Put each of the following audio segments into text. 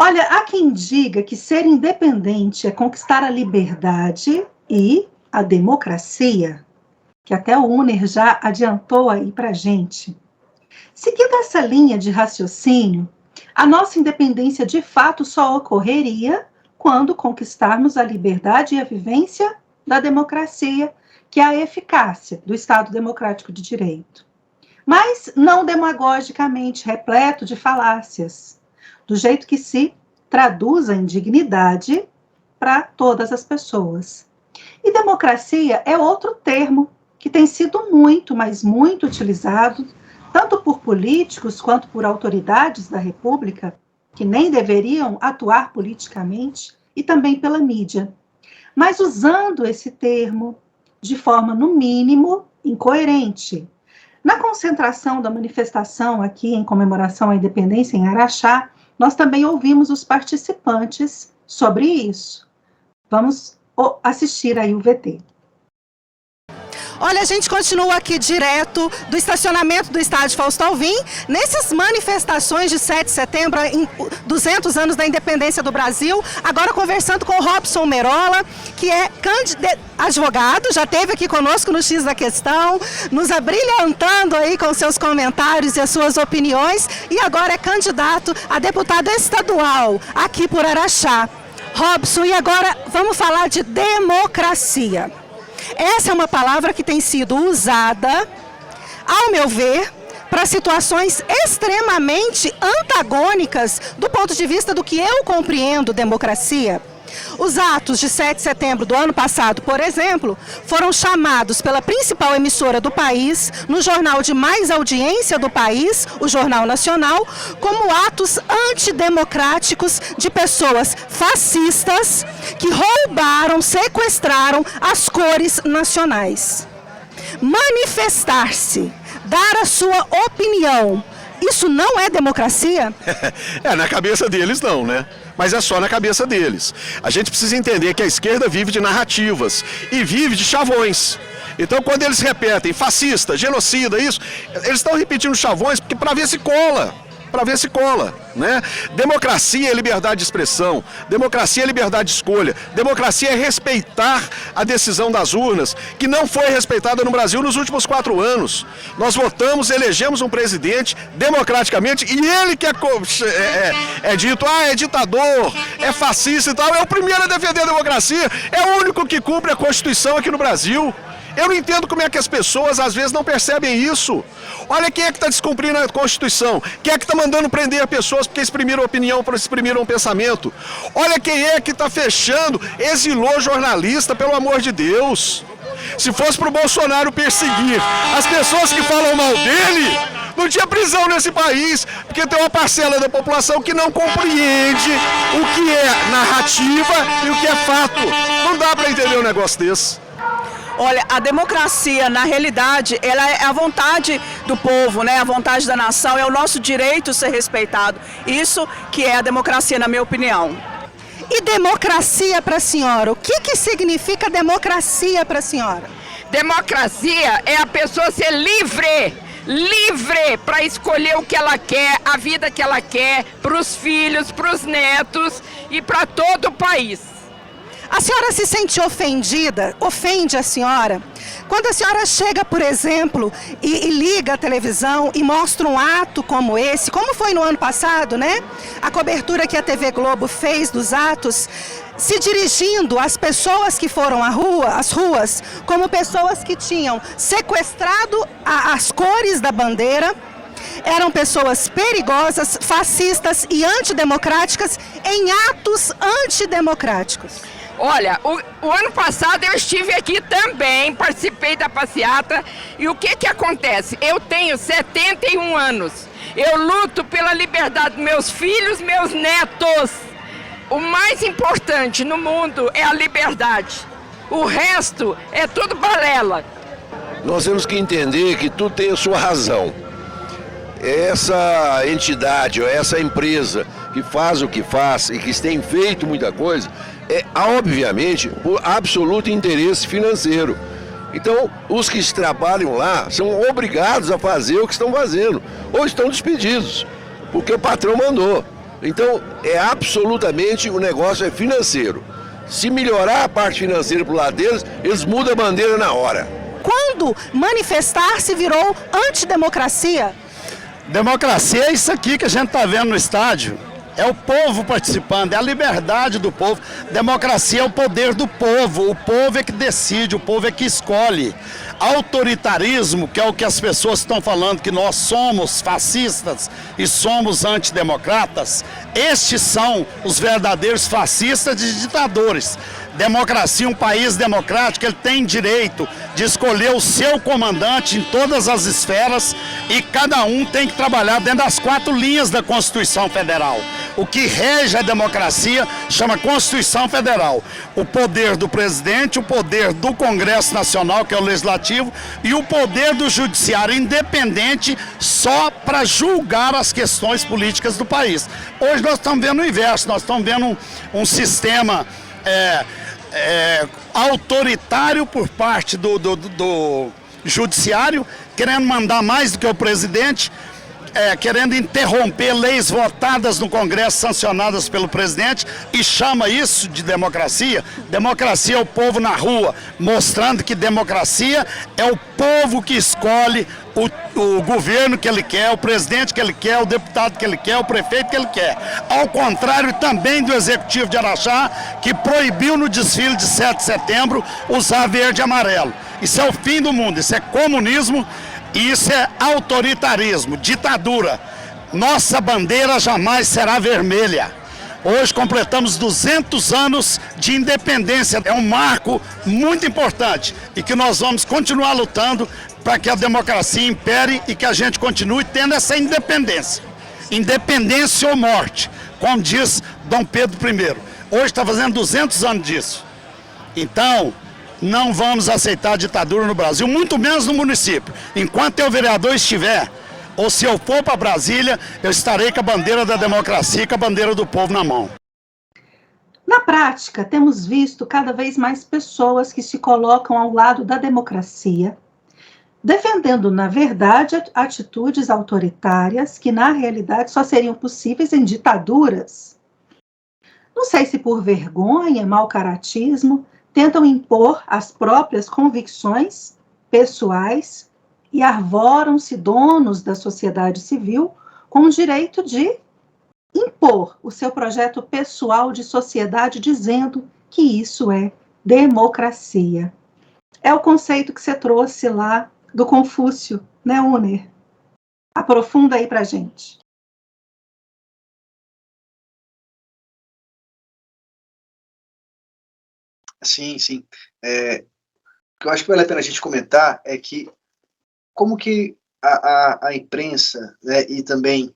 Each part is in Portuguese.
Olha, há quem diga que ser independente é conquistar a liberdade e a democracia, que até o Uner já adiantou aí para a gente. Seguindo essa linha de raciocínio, a nossa independência de fato só ocorreria quando conquistarmos a liberdade e a vivência da democracia, que é a eficácia do Estado Democrático de Direito. Mas não demagogicamente repleto de falácias, do jeito que se traduz a indignidade para todas as pessoas. E democracia é outro termo que tem sido muito, mas muito utilizado, tanto por políticos quanto por autoridades da República, que nem deveriam atuar politicamente, e também pela mídia. Mas usando esse termo de forma, no mínimo, incoerente. Na concentração da manifestação aqui em comemoração à independência em Araxá, nós também ouvimos os participantes sobre isso. Vamos assistir aí o VT. Olha, a gente continua aqui direto do estacionamento do estádio Fausto Alvim, nessas manifestações de 7 de setembro, em 200 anos da independência do Brasil, agora conversando com o Robson Merola, que é advogado, já esteve aqui conosco no X da Questão, nos abrilhantando aí com seus comentários e as suas opiniões, e agora é candidato a deputado estadual aqui por Araxá. Robson, e agora vamos falar de democracia. Essa é uma palavra que tem sido usada, ao meu ver, para situações extremamente antagônicas do ponto de vista do que eu compreendo democracia. Os atos de 7 de setembro do ano passado, por exemplo, foram chamados pela principal emissora do país, no jornal de mais audiência do país, o Jornal Nacional, como atos antidemocráticos de pessoas fascistas que roubaram, sequestraram as cores nacionais. Manifestar-se, dar a sua opinião, isso não é democracia? Na cabeça deles não, né? Mas é só na cabeça deles. A gente precisa entender que a esquerda vive de narrativas e vive de chavões. Então, quando eles repetem fascista, genocida, isso, eles estão repetindo chavões para ver se cola. Para ver se cola, né? Democracia é liberdade de expressão, democracia é liberdade de escolha, democracia é respeitar a decisão das urnas, que não foi respeitada no Brasil nos últimos 4 anos. Nós votamos, elegemos um presidente democraticamente e ele que é dito, é ditador, é fascista e tal, é o primeiro a defender a democracia, é o único que cumpre a Constituição aqui no Brasil. Eu não entendo como é que as pessoas às vezes não percebem isso. Olha quem é que está descumprindo a Constituição, quem é que está mandando prender pessoas porque exprimiram opinião, exprimiram pensamento. Olha quem é que está fechando, exilou jornalista, pelo amor de Deus. Se fosse para o Bolsonaro perseguir as pessoas que falam mal dele, não tinha prisão nesse país, porque tem uma parcela da população que não compreende o que é narrativa e o que é fato. Não dá para entender um negócio desse. Olha, a democracia, na realidade, ela é a vontade do povo, né? A vontade da nação, é o nosso direito ser respeitado. Isso que é a democracia, na minha opinião. E democracia para a senhora? O que significa democracia para a senhora? Democracia é a pessoa ser livre para escolher o que ela quer, a vida que ela quer, para os filhos, para os netos e para todo o país. A senhora se sente ofendida? Ofende a senhora? Quando a senhora chega, por exemplo, e liga a televisão e mostra um ato como esse, como foi no ano passado, né? A cobertura que a TV Globo fez dos atos, se dirigindo às pessoas que foram às ruas, como pessoas que tinham sequestrado as cores da bandeira, eram pessoas perigosas, fascistas e antidemocráticas em atos antidemocráticos. Olha, o ano passado eu estive aqui também, participei da passeata, e o que acontece? Eu tenho 71 anos, eu luto pela liberdade dos meus filhos, meus netos. O mais importante no mundo é a liberdade, o resto é tudo balela. Nós temos que entender que tudo tem a sua razão. Essa entidade ou essa empresa que faz o que faz e que tem feito muita coisa, é obviamente por absoluto interesse financeiro. Então, os que trabalham lá são obrigados a fazer o que estão fazendo, ou estão despedidos, porque o patrão mandou. Então, absolutamente o negócio é financeiro. Se melhorar a parte financeira para o lado deles, eles mudam a bandeira na hora. Quando manifestar-se virou antidemocracia? Democracia é isso aqui que a gente está vendo no estádio. É o povo participando, é a liberdade do povo. Democracia é o poder do povo. O povo é que decide, o povo é que escolhe. Autoritarismo, que é o que as pessoas estão falando, que nós somos fascistas e somos antidemocratas, estes são os verdadeiros fascistas e ditadores. Democracia, um país democrático, ele tem direito de escolher o seu comandante em todas as esferas e cada um tem que trabalhar dentro das 4 linhas da Constituição Federal. O que rege a democracia chama Constituição Federal. O poder do presidente, o poder do Congresso Nacional, que é o legislativo, e o poder do judiciário independente só para julgar as questões políticas do país. Hoje nós estamos vendo o inverso, nós estamos vendo um sistema autoritário por parte do judiciário, querendo mandar mais do que o presidente, querendo interromper leis votadas no Congresso, sancionadas pelo presidente, e chama isso de democracia. Democracia é o povo na rua, mostrando que democracia é o povo que escolhe o governo que ele quer, o presidente que ele quer, o deputado que ele quer, o prefeito que ele quer. Ao contrário também do executivo de Araxá, que proibiu no desfile de 7 de setembro usar verde e amarelo. Isso é o fim do mundo, isso é comunismo. Isso é autoritarismo, ditadura. Nossa bandeira jamais será vermelha. Hoje completamos 200 anos de independência. É um marco muito importante e que nós vamos continuar lutando para que a democracia impere e que a gente continue tendo essa independência. Independência ou morte, como diz Dom Pedro I. Hoje está fazendo 200 anos disso. Então, não vamos aceitar a ditadura no Brasil, muito menos no município. Enquanto eu, vereador, estiver, ou se eu for para Brasília, eu estarei com a bandeira da democracia e com a bandeira do povo na mão. Na prática, temos visto cada vez mais pessoas que se colocam ao lado da democracia, defendendo, na verdade, atitudes autoritárias que, na realidade, só seriam possíveis em ditaduras. Não sei se por vergonha, mau caratismo, tentam impor as próprias convicções pessoais e arvoram-se donos da sociedade civil com o direito de impor o seu projeto pessoal de sociedade, dizendo que isso é democracia. É o conceito que você trouxe lá do Confúcio, né, Uner? Aprofunda aí pra gente. Sim, sim. O que eu acho que vale a pena a gente comentar é que como que a imprensa, né, e também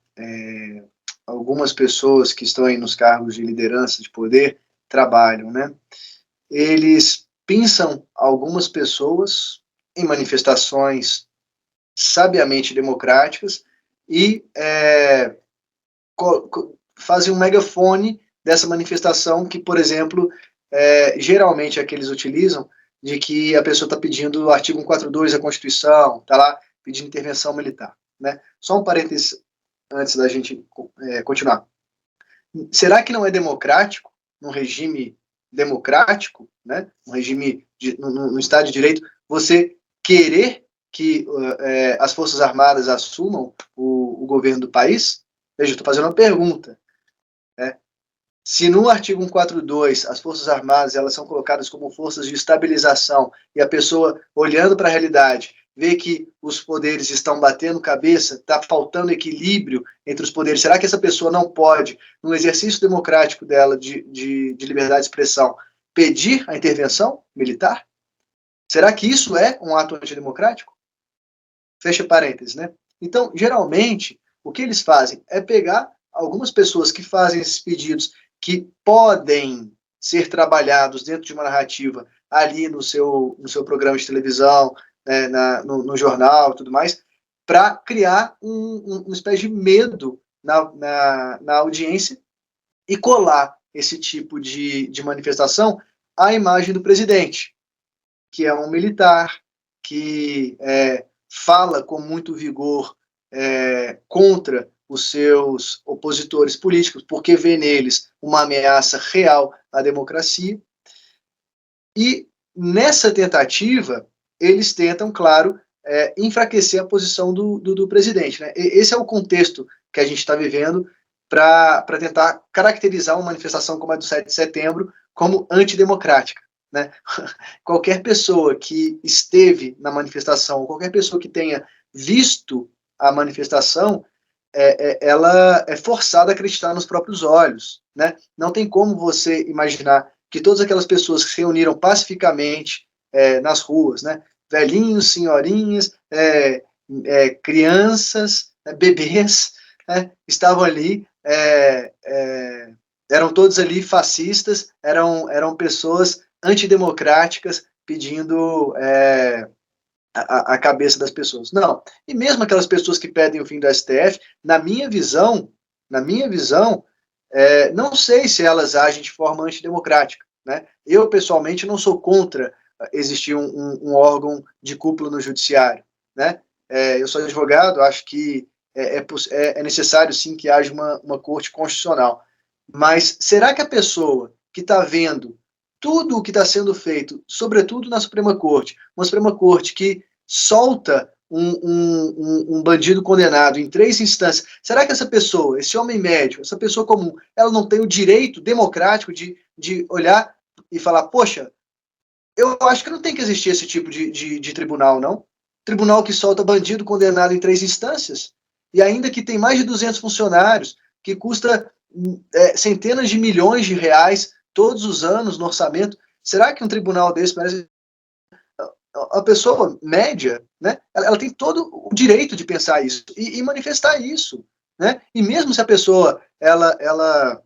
algumas pessoas que estão aí nos cargos de liderança, de poder, trabalham, né? Eles pensam algumas pessoas em manifestações sabiamente democráticas e fazem um megafone dessa manifestação que, por exemplo, geralmente é que eles utilizam, de que a pessoa está pedindo o artigo 142 da Constituição, está lá pedindo intervenção militar, né? Só um parênteses antes da gente continuar. Será que não é democrático, num regime democrático, né, um regime no Estado de Direito, você querer que as Forças Armadas assumam o governo do país? Veja, eu estou fazendo uma pergunta. Se no artigo 142 as Forças Armadas elas são colocadas como forças de estabilização e a pessoa, olhando para a realidade, vê que os poderes estão batendo cabeça, está faltando equilíbrio entre os poderes, será que essa pessoa não pode, no exercício democrático dela de liberdade de expressão, pedir a intervenção militar? Será que isso é um ato antidemocrático? Fecha parênteses, né? Então, geralmente, o que eles fazem é pegar algumas pessoas que fazem esses pedidos que podem ser trabalhados dentro de uma narrativa ali no seu programa de televisão, no jornal e tudo mais, para criar uma espécie de medo na audiência e colar esse tipo de manifestação à imagem do presidente, que é um militar, que fala com muito vigor contra os seus opositores políticos, porque vê neles uma ameaça real à democracia. E nessa tentativa, eles tentam, claro, enfraquecer a posição do presidente, né? Esse é o contexto que a gente está vivendo para tentar caracterizar uma manifestação como a do 7 de setembro como antidemocrática, né? Qualquer pessoa que esteve na manifestação, qualquer pessoa que tenha visto a manifestação, ela é forçada a acreditar nos próprios olhos, né? Não tem como você imaginar que todas aquelas pessoas que se reuniram pacificamente nas ruas, né? Velhinhos, senhorinhas, crianças, bebês, né? Estavam ali, eram todos ali fascistas, eram pessoas antidemocráticas pedindo a cabeça das pessoas. Não. E mesmo aquelas pessoas que pedem o fim do STF, na minha visão, não sei se elas agem de forma antidemocrática, né? Eu, pessoalmente, não sou contra existir um órgão de cúpula no judiciário, né? Eu sou advogado, acho que é necessário, sim, que haja uma corte constitucional. Mas será que a pessoa que está vendo tudo o que está sendo feito, sobretudo na Suprema Corte, uma Suprema Corte que solta um bandido condenado em 3 instâncias, será que essa pessoa, esse homem médio, essa pessoa comum, ela não tem o direito democrático de olhar e falar, poxa, eu acho que não tem que existir esse tipo de tribunal, não? Tribunal que solta bandido condenado em 3 instâncias, e ainda que tem mais de 200 funcionários, que custa centenas de milhões de reais todos os anos no orçamento. Será que um tribunal desse merece? A pessoa média, né, ela tem todo o direito de pensar isso e manifestar isso, né? E mesmo se a pessoa ela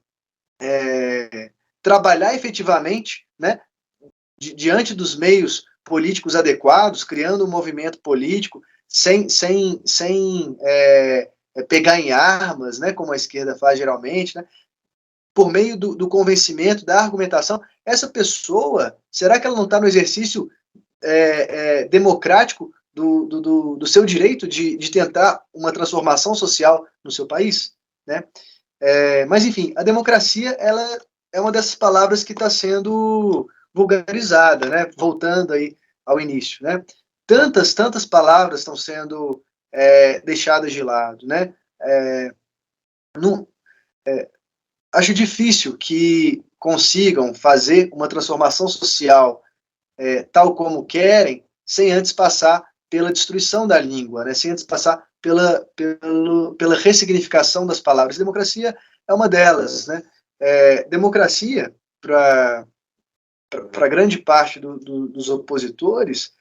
trabalhar efetivamente, né, diante dos meios políticos adequados, criando um movimento político sem pegar em armas, né, como a esquerda faz geralmente, né, por meio do convencimento, da argumentação, essa pessoa, será que ela não está no exercício democrático do seu direito de tentar uma transformação social no seu país, né? Mas, enfim, a democracia, ela é uma dessas palavras que está sendo vulgarizada, né? Voltando aí ao início, né? Tantas palavras estão sendo deixadas de lado, né? Acho difícil que consigam fazer uma transformação social tal como querem, sem antes passar pela destruição da língua, né? Sem antes passar pela ressignificação das palavras. Democracia é uma delas, né? Democracia, para grande parte dos opositores,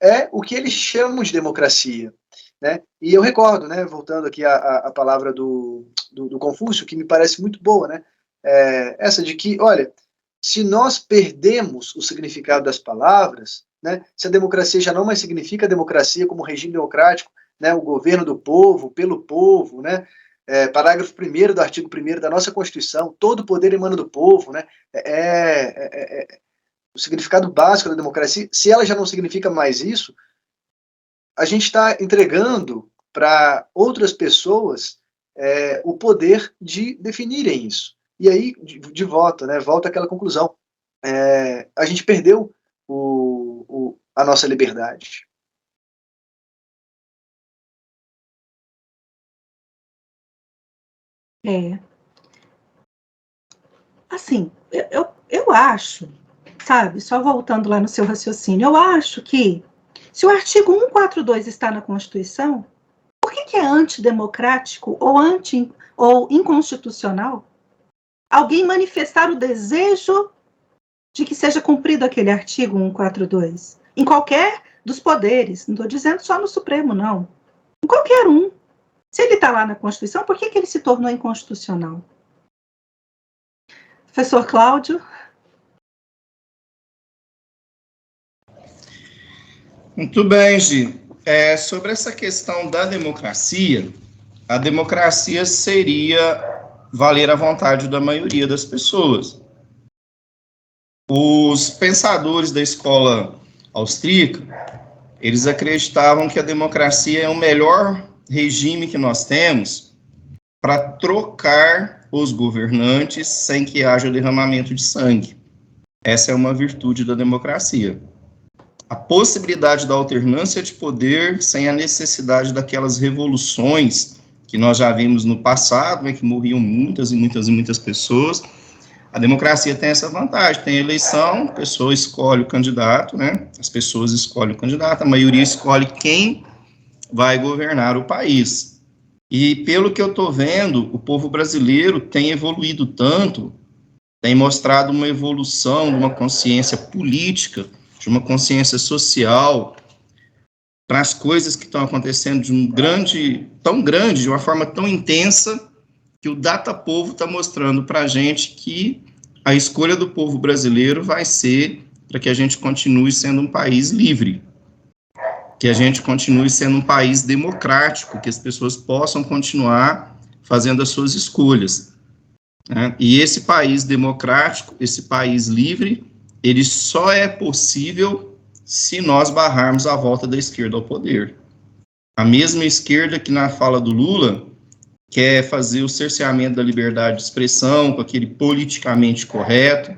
é o que eles chamam de democracia, né? E eu recordo, né, voltando aqui à palavra do Confúcio, que me parece muito boa, né? Essa de que, olha, se nós perdemos o significado das palavras, né, se a democracia já não mais significa a democracia como regime democrático, né, o governo do povo, pelo povo, né, parágrafo 1º do artigo 1º da nossa Constituição, todo o poder emana do povo, né, o significado básico da democracia, se ela já não significa mais isso, a gente está entregando para outras pessoas o poder de definirem isso. E aí, de volta, né, volta àquela conclusão. A gente perdeu a nossa liberdade. Assim, eu acho, sabe, só voltando lá no seu raciocínio, eu acho que se o artigo 142 está na Constituição, por que é antidemocrático ou inconstitucional alguém manifestar o desejo de que seja cumprido aquele artigo 142? Em qualquer dos poderes, não estou dizendo só no Supremo, não. Em qualquer um. Se ele está lá na Constituição, por que ele se tornou inconstitucional? Professor Cláudio? Muito bem, Gi. Sobre essa questão da democracia, a democracia seria valer a vontade da maioria das pessoas. Os pensadores da escola austríaca, eles acreditavam que a democracia é o melhor regime que nós temos, para trocar os governantes sem que haja derramamento de sangue. Essa é uma virtude da democracia. A possibilidade da alternância de poder sem a necessidade daquelas revoluções que nós já vimos no passado, né, que morriam muitas pessoas. A democracia tem essa vantagem, tem eleição, a pessoa escolhe o candidato, né, as pessoas escolhem o candidato, a maioria escolhe quem vai governar o país. E pelo que eu estou vendo, o povo brasileiro tem evoluído tanto, tem mostrado uma evolução de uma consciência política, de uma consciência social, para as coisas que estão acontecendo tão grande, de uma forma tão intensa, que o Datapovo está mostrando para a gente que a escolha do povo brasileiro vai ser para que a gente continue sendo um país livre, que a gente continue sendo um país democrático, que as pessoas possam continuar fazendo as suas escolhas, né? E esse país democrático, esse país livre, ele só é possível se nós barrarmos a volta da esquerda ao poder. A mesma esquerda que na fala do Lula quer fazer o cerceamento da liberdade de expressão, com aquele politicamente correto,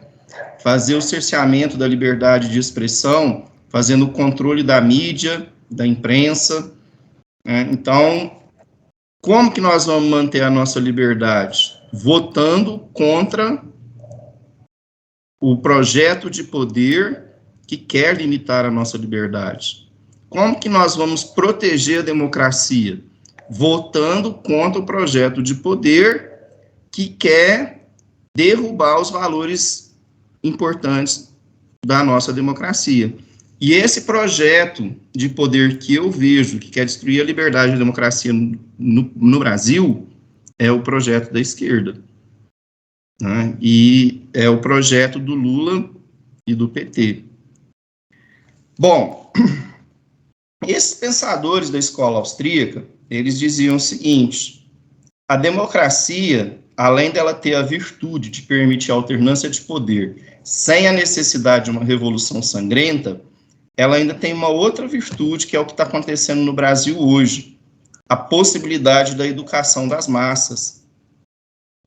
fazer o cerceamento da liberdade de expressão, fazendo o controle da mídia, da imprensa, né? Então, como que nós vamos manter a nossa liberdade? Votando contra o projeto de poder que quer limitar a nossa liberdade. Como que nós vamos proteger a democracia? Votando contra o projeto de poder que quer derrubar os valores importantes da nossa democracia. E esse projeto de poder que eu vejo, que quer destruir a liberdade e a democracia no Brasil, é o projeto da esquerda, né? E é o projeto do Lula e do PT. Bom, esses pensadores da escola austríaca, eles diziam o seguinte: a democracia, além dela ter a virtude de permitir a alternância de poder sem a necessidade de uma revolução sangrenta, ela ainda tem uma outra virtude, que é o que está acontecendo no Brasil hoje, a possibilidade da educação das massas.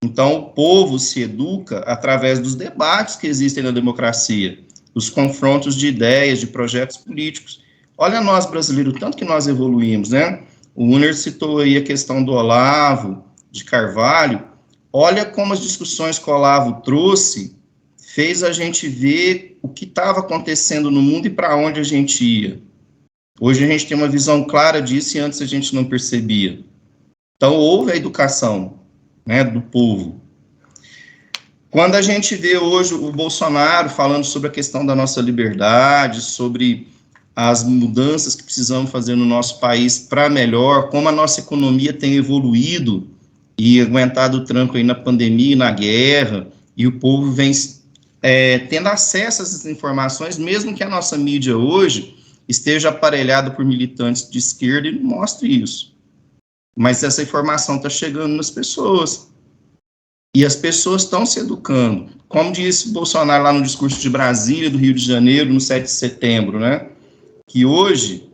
Então, o povo se educa através dos debates que existem na democracia, os confrontos de ideias, de projetos políticos. Olha nós, brasileiros, tanto que nós evoluímos, né? O Uner citou aí a questão do Olavo de Carvalho. Olha como as discussões que o Olavo trouxe fez a gente ver o que estava acontecendo no mundo e para onde a gente ia. Hoje a gente tem uma visão clara disso e antes a gente não percebia. Então, houve a educação, né, do povo. Quando a gente vê hoje o Bolsonaro falando sobre a questão da nossa liberdade, sobre as mudanças que precisamos fazer no nosso país para melhor, como a nossa economia tem evoluído e aguentado o tranco aí na pandemia e na guerra, e o povo vem tendo acesso a essas informações, mesmo que a nossa mídia hoje esteja aparelhada por militantes de esquerda e não mostre isso. Mas essa informação está chegando nas pessoas. E as pessoas estão se educando. Como disse Bolsonaro lá no discurso de Brasília, do Rio de Janeiro, no 7 de setembro, né? Que hoje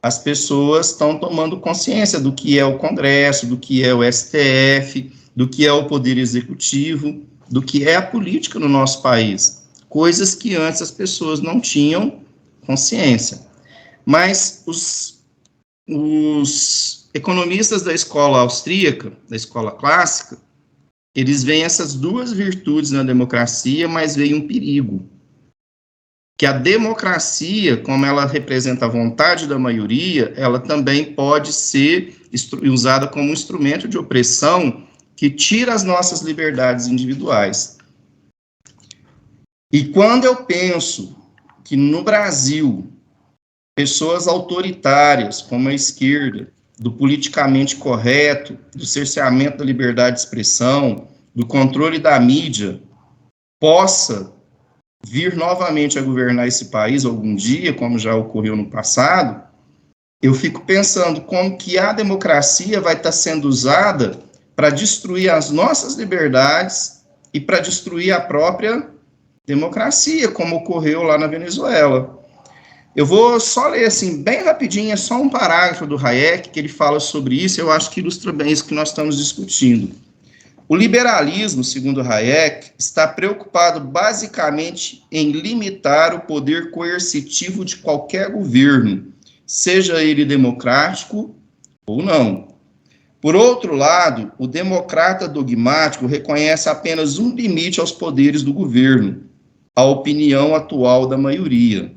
as pessoas estão tomando consciência do que é o Congresso, do que é o STF, do que é o Poder Executivo, do que é a política no nosso país. Coisas que antes as pessoas não tinham consciência. Mas os economistas da escola austríaca, da escola clássica, eles veem essas duas virtudes na democracia, mas veem um perigo. Que a democracia, como ela representa a vontade da maioria, ela também pode ser usada como um instrumento de opressão que tira as nossas liberdades individuais. E quando eu penso que no Brasil, pessoas autoritárias, como a esquerda, do politicamente correto, do cerceamento da liberdade de expressão, do controle da mídia, possa vir novamente a governar esse país algum dia, como já ocorreu no passado, eu fico pensando como que a democracia vai estar sendo usada para destruir as nossas liberdades e para destruir a própria democracia, como ocorreu lá na Venezuela. Eu vou só ler, assim, bem rapidinho, é só um parágrafo do Hayek, que ele fala sobre isso, eu acho que ilustra bem isso que nós estamos discutindo. O liberalismo, segundo Hayek, está preocupado basicamente em limitar o poder coercitivo de qualquer governo, seja ele democrático ou não. Por outro lado, o democrata dogmático reconhece apenas um limite aos poderes do governo, a opinião atual da maioria,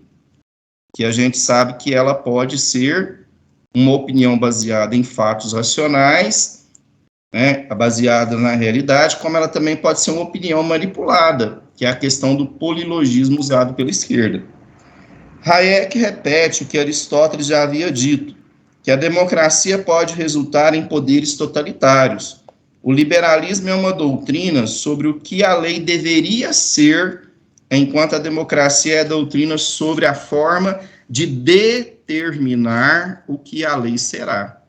que a gente sabe que ela pode ser uma opinião baseada em fatos racionais, né, baseada na realidade, como ela também pode ser uma opinião manipulada, que é a questão do polilogismo usado pela esquerda. Hayek repete o que Aristóteles já havia dito, que a democracia pode resultar em poderes totalitários. O liberalismo é uma doutrina sobre o que a lei deveria ser, enquanto a democracia é a doutrina sobre a forma de determinar o que a lei será.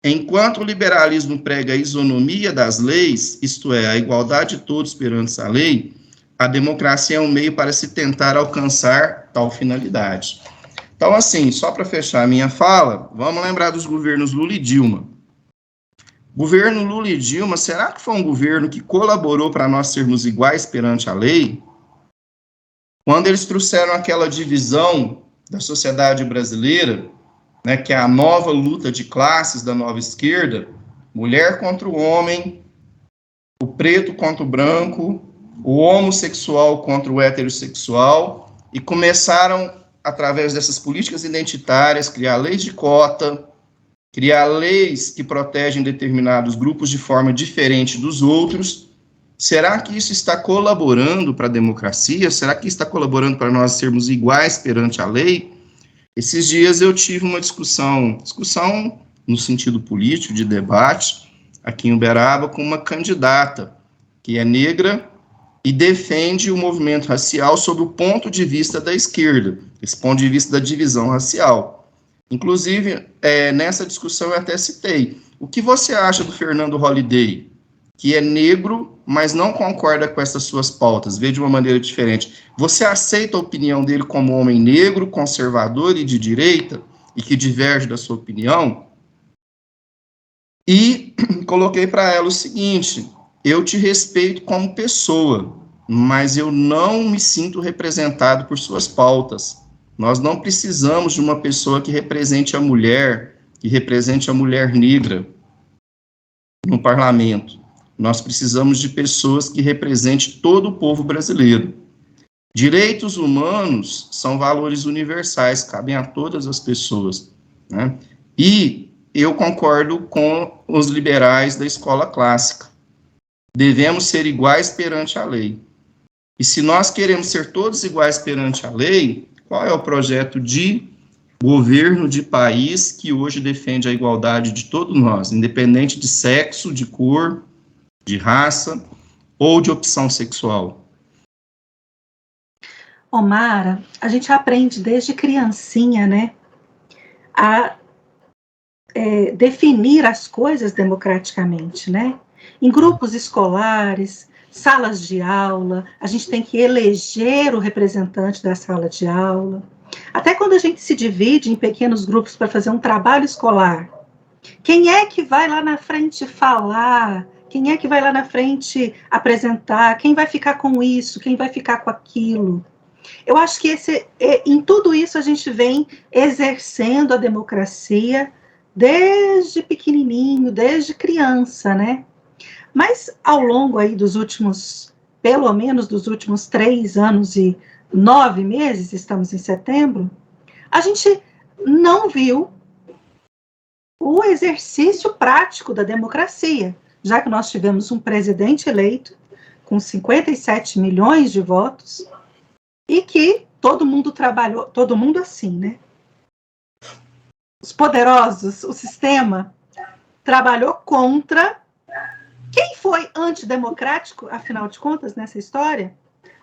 Enquanto o liberalismo prega a isonomia das leis, isto é, a igualdade de todos perante a lei, a democracia é um meio para se tentar alcançar tal finalidade. Então, assim, só para fechar a minha fala, vamos lembrar dos governos Lula e Dilma. Governo Lula e Dilma, será que foi um governo que colaborou para nós sermos iguais perante a lei? Quando eles trouxeram aquela divisão da sociedade brasileira, né, que é a nova luta de classes da nova esquerda, mulher contra o homem, o preto contra o branco, o homossexual contra o heterossexual, e começaram, através dessas políticas identitárias, criar leis de cota, criar leis que protegem determinados grupos de forma diferente dos outros. Será que isso está colaborando para a democracia? Será que está colaborando para nós sermos iguais perante a lei? Esses dias eu tive uma discussão no sentido político, de debate, aqui em Uberaba, com uma candidata que é negra e defende o movimento racial sob o ponto de vista da esquerda, esse ponto de vista da divisão racial. Inclusive, nessa discussão eu até citei, o que você acha do Fernando Holliday, que é negro, mas não concorda com essas suas pautas, vê de uma maneira diferente? Você aceita a opinião dele como homem negro, conservador e de direita, e que diverge da sua opinião? E coloquei para ela o seguinte: eu te respeito como pessoa, mas eu não me sinto representado por suas pautas. Nós não precisamos de uma pessoa que represente a mulher negra no parlamento. Nós precisamos de pessoas que representem todo o povo brasileiro. Direitos humanos são valores universais, cabem a todas as pessoas, né? E eu concordo com os liberais da escola clássica. Devemos ser iguais perante a lei. E se nós queremos ser todos iguais perante a lei, qual é o projeto de governo de país que hoje defende a igualdade de todos nós, independente de sexo, de cor, de raça ou de opção sexual? Omara, a gente aprende desde criancinha, né, a definir as coisas democraticamente, né? Em grupos escolares, salas de aula, a gente tem que eleger o representante da sala de aula. Até quando a gente se divide em pequenos grupos para fazer um trabalho escolar, quem é que vai lá na frente falar? Quem é que vai lá na frente apresentar? Quem vai ficar com isso? Quem vai ficar com aquilo? Eu acho que em tudo isso a gente vem exercendo a democracia desde pequenininho, desde criança, né? Mas ao longo aí dos últimos, pelo menos dos últimos 3 anos e 9 meses, estamos em setembro, a gente não viu o exercício prático da democracia, já que nós tivemos um presidente eleito com 57 milhões de votos e que todo mundo trabalhou, todo mundo assim, né? Os poderosos, o sistema, trabalhou contra. Quem foi antidemocrático, afinal de contas, nessa história?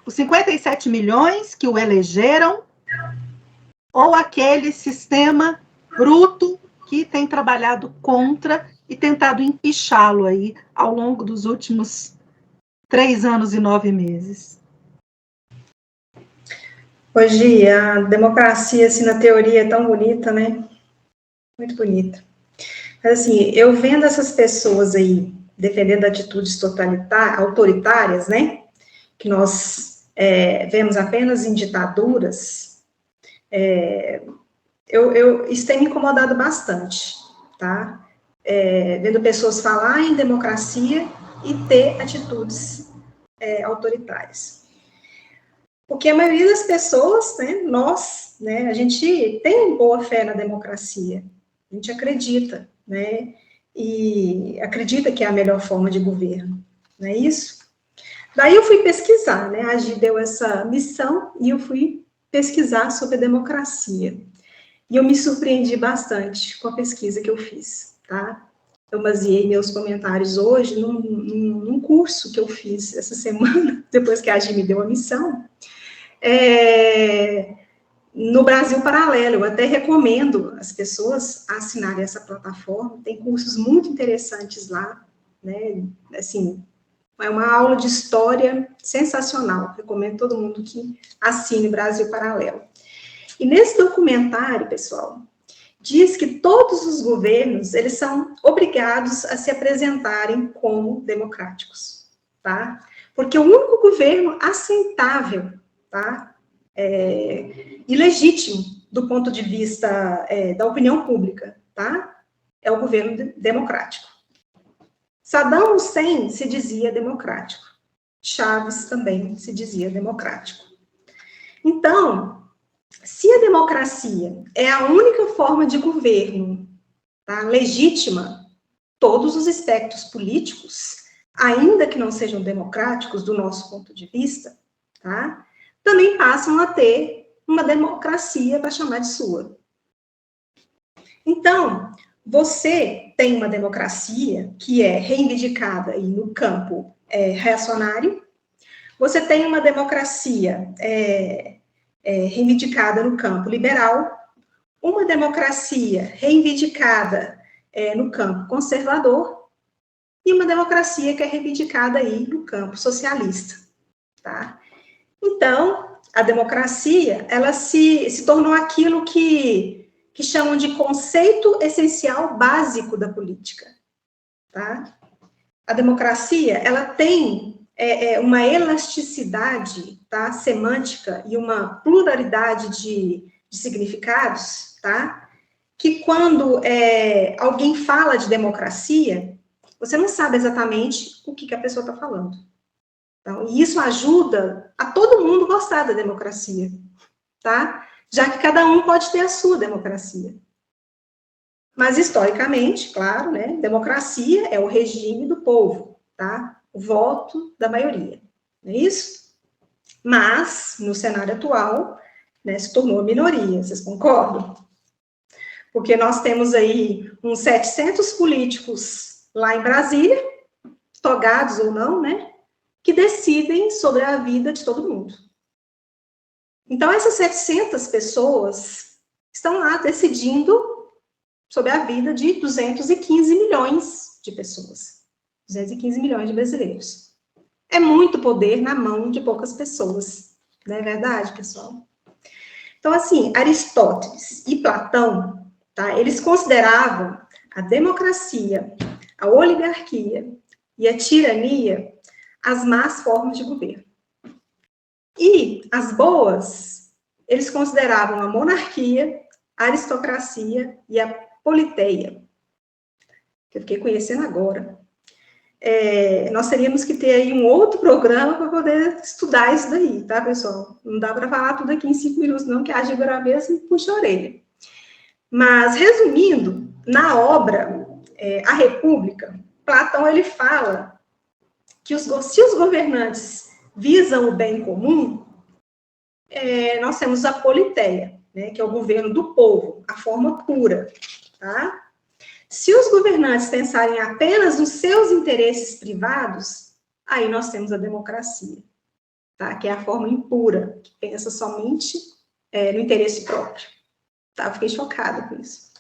Os 57 milhões que o elegeram ou aquele sistema bruto que tem trabalhado contra e tentado empichá-lo aí ao longo dos últimos 3 anos e 9 meses? Hoje, a democracia, assim, na teoria é tão bonita, né? Muito bonita. Mas, assim, eu vendo essas pessoas aí defendendo atitudes autoritárias, né? Que nós vemos apenas em ditaduras, isso tem me incomodado bastante, tá? Vendo pessoas falar em democracia e ter atitudes autoritárias. Porque a maioria das pessoas, né, nós, né, a gente tem boa fé na democracia, a gente acredita, né, e acredita que é a melhor forma de governo, não é isso? Daí eu fui pesquisar, né, a Gi deu essa missão e eu fui pesquisar sobre a democracia. E eu me surpreendi bastante com a pesquisa que eu fiz, tá? Eu baseei meus comentários hoje num curso que eu fiz essa semana, depois que a Gi me deu a missão, no Brasil Paralelo. Eu até recomendo as pessoas assinarem essa plataforma, tem cursos muito interessantes lá, né, assim, é uma aula de história sensacional, recomendo todo mundo que assine Brasil Paralelo. E nesse documentário, pessoal, diz que todos os governos, eles são obrigados a se apresentarem como democráticos, tá? Porque o único governo aceitável, tá? E legítimo do ponto de vista da opinião pública, tá? É o governo democrático. Saddam Hussein se dizia democrático. Chaves também se dizia democrático. Então, se a democracia é a única forma de governo, tá, legítima, todos os espectros políticos, ainda que não sejam democráticos do nosso ponto de vista, tá, também passam a ter uma democracia para chamar de sua. Então, você tem uma democracia que é reivindicada aí no campo reacionário, você tem uma democracia reivindicada no campo liberal, uma democracia reivindicada no campo conservador, e uma democracia que é reivindicada aí no campo socialista, tá? Então, a democracia, ela se tornou aquilo que chamam de conceito essencial básico da política, tá? A democracia, ela tem uma elasticidade, tá, semântica e uma pluralidade de significados, tá, que quando alguém fala de democracia, você não sabe exatamente o que a pessoa está falando. Então, e isso ajuda a todo mundo gostar da democracia, tá? Já que cada um pode ter a sua democracia. Mas, historicamente, claro, né, democracia é o regime do povo, tá? O voto da maioria, não é isso? Mas, no cenário atual, né, se tornou minoria, vocês concordam? Porque nós temos aí uns 700 políticos lá em Brasília, togados ou não, né, que decidem sobre a vida de todo mundo. Então, essas 700 pessoas estão lá decidindo sobre a vida de 215 milhões de pessoas. 215 milhões de brasileiros. É muito poder na mão de poucas pessoas. Não é verdade, pessoal? Então, assim, Aristóteles e Platão, tá, eles consideravam a democracia, a oligarquia e a tirania as más formas de governo. E as boas, eles consideravam a monarquia, a aristocracia e a politeia, que eu fiquei conhecendo agora. Nós teríamos que ter aí um outro programa para poder estudar isso daí, tá, pessoal? Não dá para falar tudo aqui em 5 minutos, não, que a Gígora mesmo puxa a orelha. Mas, resumindo, na obra A República, Platão, ele fala que se os governantes visam o bem comum, nós temos a politeia, né, que é o governo do povo, a forma pura, tá? Se os governantes pensarem apenas nos seus interesses privados, aí nós temos a democracia, tá? Que é a forma impura, que pensa somente no interesse próprio. Tá? Eu fiquei chocada com isso.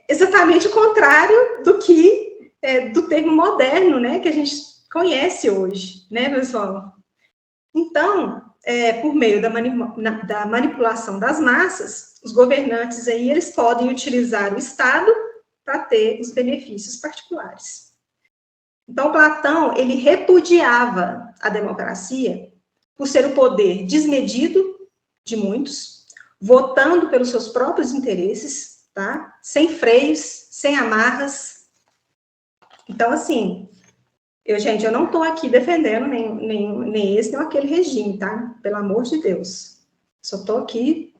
Exatamente o contrário do termo moderno, né, que a gente conhece hoje, né, pessoal? Então, por meio da manipulação das massas, os governantes aí, eles podem utilizar o Estado para ter os benefícios particulares. Então, Platão, ele repudiava a democracia por ser o poder desmedido de muitos, votando pelos seus próprios interesses, tá? Sem freios, sem amarras. Então, assim, eu não estou aqui defendendo nem esse, nem aquele regime, tá? Pelo amor de Deus. Só estou aqui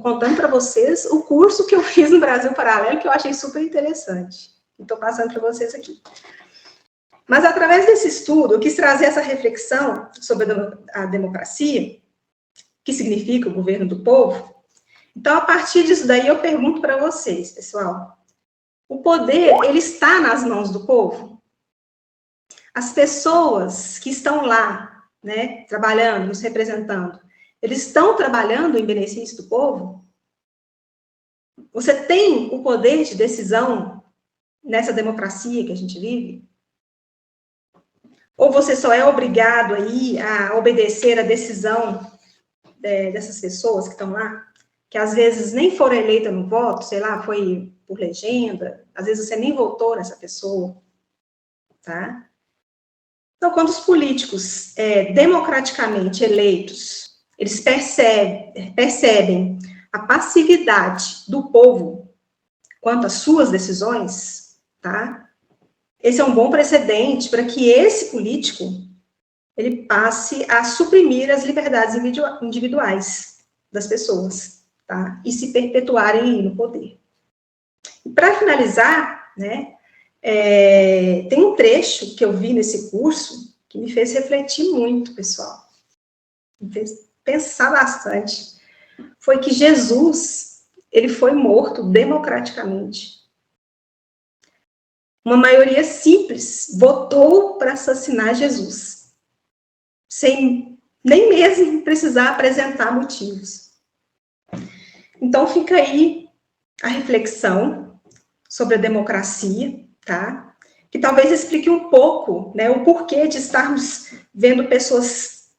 contando para vocês o curso que eu fiz no Brasil Paralelo, que eu achei super interessante. Estou passando para vocês aqui. Mas, através desse estudo, eu quis trazer essa reflexão sobre a democracia, que significa o governo do povo. Então, a partir disso daí, eu pergunto para vocês, pessoal, o poder, ele está nas mãos do povo? As pessoas que estão lá, né, trabalhando, nos representando, eles estão trabalhando em benefício do povo? Você tem o poder de decisão nessa democracia que a gente vive? Ou você só é obrigado aí a obedecer a decisão dessas pessoas que estão lá, que às vezes nem foram eleitas no voto, sei lá, foi por legenda, às vezes você nem votou nessa pessoa, tá? Então, quando os políticos democraticamente eleitos, eles percebem a passividade do povo quanto às suas decisões, tá? Esse é um bom precedente para que esse político ele passe a suprimir as liberdades individuais das pessoas, tá? E se perpetuarem no poder. E para finalizar, né, tem um trecho que eu vi nesse curso que me fez refletir muito, pessoal. Me fez pensar bastante. Foi que Jesus, ele foi morto democraticamente. Uma maioria simples votou para assassinar Jesus, sem nem mesmo precisar apresentar motivos. Então, fica aí a reflexão sobre a democracia, tá? Que talvez explique um pouco, né, o porquê de estarmos vendo pessoas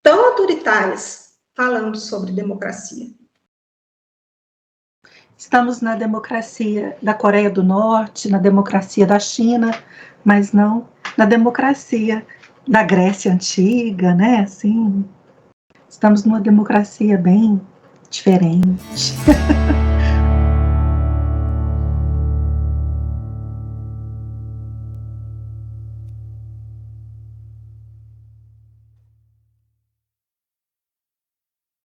tão autoritárias falando sobre democracia. Estamos na democracia da Coreia do Norte, na democracia da China, mas não na democracia da Grécia Antiga, né? Assim, estamos numa democracia bem diferente.